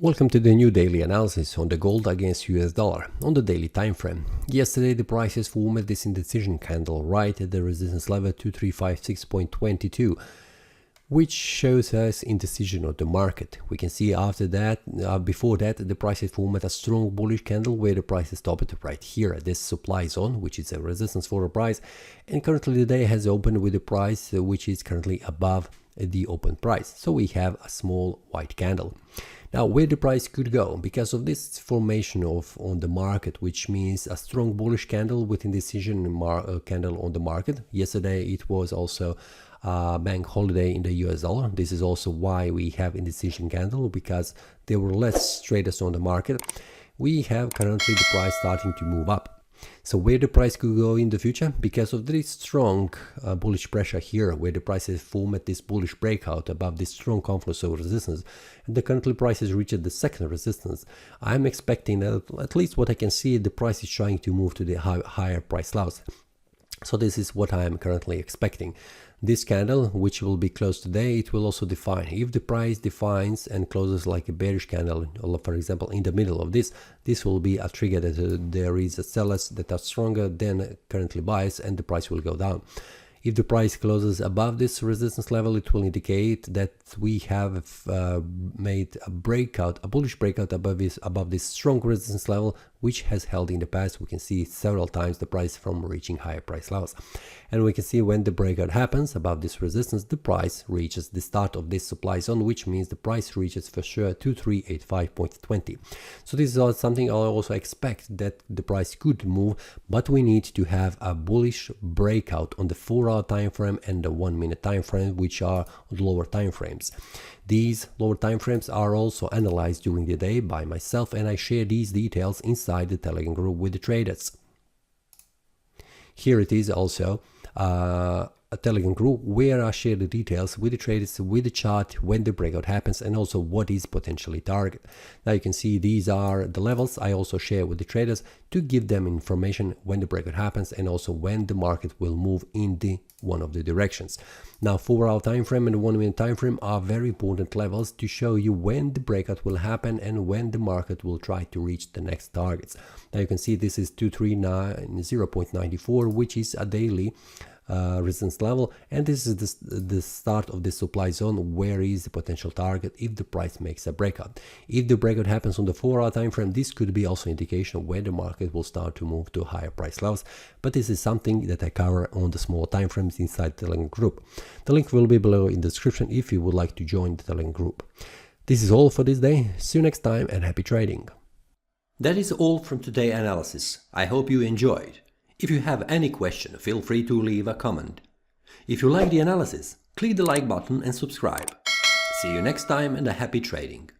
Welcome to the new daily analysis on the gold against US dollar on the daily time frame. Yesterday the prices formed this indecision candle right at the resistance level 2356.22, which shows us indecision of the market. We can see after that, before that, the prices formed a strong bullish candle where the price stopped right here at this supply zone, which is a resistance for the price, and currently the day has opened with the price which is currently above the open price. So we have a small white candle. Now, where the price could go because of this formation on the market, which means a strong bullish candle with indecision candle on the market. Yesterday it was also bank holiday in the US dollar. This is also why we have indecision candle, because there were less traders on the market. We have currently the price starting to move up. So where the price could go in the future, because of this strong bullish pressure here, where the price has formed this bullish breakout above this strong confluence of resistance, and the currently price has reached the second resistance, I'm expecting that, at least what I can see, the price is trying to move to the higher price levels. So this is what I am currently expecting. This candle, which will be closed today, it will also define. If the price defines and closes like a bearish candle, for example, in the middle of this will be a trigger that there is a sellers that are stronger than currently buyers, and the price will go down. If the price closes above this resistance level, it will indicate that we have made a breakout, a bullish breakout above this strong resistance level, which has held in the past. We can see several times the price from reaching higher price levels. And we can see when the breakout happens above this resistance, the price reaches the start of this supply zone, which means the price reaches for sure 2385.20. So this is something I also expect that the price could move, but we need to have a bullish breakout on the 4-hour time frame and the 1-minute time frame, which are lower time frames. These lower time frames are also analyzed during the day by myself, and I share these details inside the Telegram group with the traders. Here it is also a Telegram group where I share the details with the traders, with the chart, when the breakout happens, and also what is potentially target. Now you can see these are the levels I also share with the traders to give them information when the breakout happens and also when the market will move in one of the directions. Now 4-hour time frame and the 1-minute time frame are very important levels to show you when the breakout will happen and when the market will try to reach the next targets. Now you can see this is 239.0.94, which is a daily resistance level, and this is the start of the supply zone where is the potential target if the price makes a breakout. If the breakout happens on the 4-hour time frame, this could be also indication where the market will start to move to higher price levels, but this is something that I cover on the small time frames inside the Telegram group. The link will be below in the description if you would like to join the Telegram group. This is all for this day. See you next time and happy trading. That is all from today's analysis. I hope you enjoyed. If you have any question, feel free to leave a comment. If you like the analysis, click the like button and subscribe. See you next time and a happy trading.